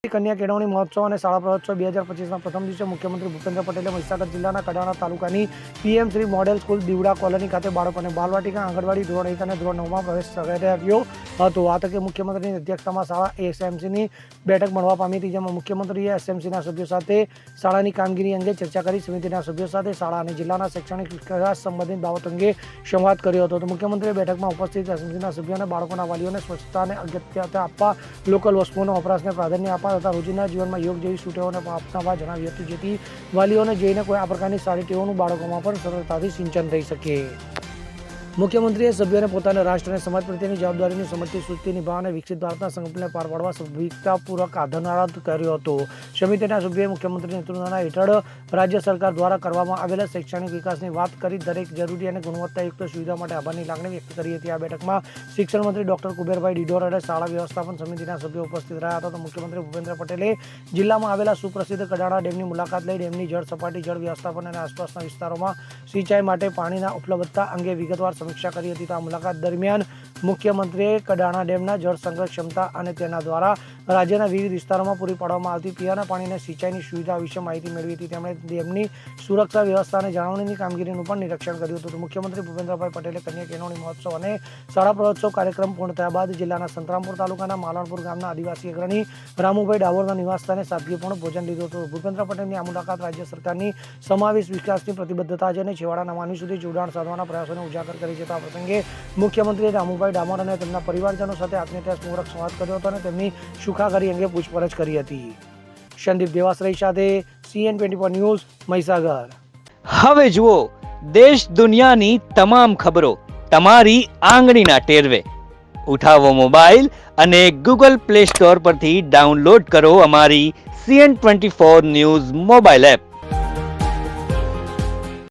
કન્યા કેળવણી મહોત્સવ અને શાળા પ્રવેશોત્સવ 2025ના પ્રથમ દિવસે મુખ્યમંત્રી ભૂપેન્દ્ર પટેલે મહીસાગર જિલ્લાના કડાણા તાલુકાની પીએમ શ્રી મોડેલ સ્કૂલ દીવડા કોલોની ખાતે બાળકોને બાલવાટિકા આંગણવાડી ધોરણ 1 અને ધોરણ 9માં પ્રવેશ કરાવ્યો હતો. આ તકે મુખ્યમંત્રીની અધ્યક્ષતામાં શાળા એસએમસીની બેઠક મળવા પામી હતી, જેમાં મુખ્યમંત્રીએ એસએમસીના સભ્યો સાથે શાળાની કામગીરી અંગે ચર્ચા કરી સમિતિના સભ્યો સાથે શાળા અને જિલ્લાના શૈક્ષણિક વિકાસ સંબંધિત બાબતો અંગે સંવાદ કર્યો હતો. મુખ્યમંત્રીએ બેઠકમાં ઉપસ્થિત એસએમસીના સભ્યોને બાળકોના વાલીઓને સ્વચ્છતાને અગત્યતા આપવા, લોકલ વસ્તુઓના વપરાશને પ્રાધાન્ય આપવા તથા રોજિંદા જીવનમાં યોગ જેવી છૂટેઓને અપનાવવા જણાવ્યું હતું, જેથી વાલીઓને જોઈને કોઈ આ પ્રકારની સારી ટેવોનું બાળકોમાં પણ સરળતાથી સિંચન થઈ શકે. મુખ્યમંત્રીએ સભ્યોને પોતાના રાષ્ટ્ર અને સમાજ પ્રત્યેની જવાબદારીની સમજતી સૂચિ નિભાવવા અને વિકસિત ભારતના સંકલ્પને પાર પાડવા સભ્યતાપૂર્વક આધારનાદ કર્યો હતો. સમિતિના સભ્યોએ મુખ્યમંત્રી નેતૃત્વના હેઠળ રાજ્ય સરકાર દ્વારા કરવામાં આવેલા શૈક્ષણિક વિકાસની વાત કરી દરેક જરૂરી અને ગુણવત્તાયુક્ત સુવિધા માટે આભારની લાગણી વ્યક્ત કરી હતી. આ બેઠકમાં શિક્ષણ મંત્રી ડોક્ટર કુબેરભાઈ ડિડોર અને શાળા વ્યવસ્થાપન સમિતિના સભ્યો ઉપસ્થિત રહ્યા હતા. તો મુખ્યમંત્રી ભૂપેન્દ્ર પટેલે જિલ્લામાં આવેલા સુપ્રસિદ્ધ કડાણા ડેમની મુલાકાત લઈ ડેમની જળ સપાટી, જળ વ્યવસ્થાપન અને આસપાસના વિસ્તારોમાં સિંચાઈ માટે પાણીના ઉપલબ્ધતા અંગે વિગતવાર સમીક્ષા કરી હતી. આ મુલાકાત દરમિયાન મુખ્યમંત્રીએ કડાણા ડેમના જળ સંગ્રહ ક્ષમતા અને તેના દ્વારા રાજ્યના વિવિધ વિસ્તારોમાં પૂરી પાડવામાં આવતી પીવાના પાણીના સિંચાઈની સુવિધા વિશે માહિતી મેળવી હતી. તેમણે ડેમની સુરક્ષા વ્યવસ્થા અને જાળવણીની કામગીરીનું પણ નિરીક્ષણ કર્યું હતું. મુખ્યમંત્રી ભૂપેન્દ્રભાઈ પટેલે કન્યા કેળવણી મહોત્સવ અને શાળા પ્રવેશોત્સવ કાર્યક્રમ પૂર્ણ થયા બાદ જિલ્લાના સંતરામપુર તાલુકાના માલણપુર ગામના આદિવાસી અગ્રણી રામુભાઈ ડામોરના નિવાસસ્થાને સાદગીપૂર્ણ ભોજન લીધું હતું. ભૂપેન્દ્ર પટેલની આ મુલાકાત રાજ્ય સરકારની સમાવેશ વિકાસની પ્રતિબદ્ધતા છે અને છેવાડાના માનવી સુધી જોડાણ સાધવાના પ્રયાસોને ઉજાગર કરી છે. આ પ્રસંગે મુખ્યમંત્રીએ રામુભાઈ ડામોર અને તેમના પરિવારજનો સાથે આત્મીયતાપૂર્વક સંવાદ કર્યો હતો અને તેમની સુખાકારી અંગે પૂછપરછ કરી હતી. સંદીપ દેવાશ્રય સાથે CN24 ન્યૂઝ, મહીસાગર. હવે જુઓ દેશ દુનિયાની તમામ ખબરો તમારી આંગળીના ટેરવે. ઉઠાવો મોબાઈલ અને Google Play Store પરથી ડાઉનલોડ કરો અમારી CN24 ન્યૂઝ મોબાઈલ એપ.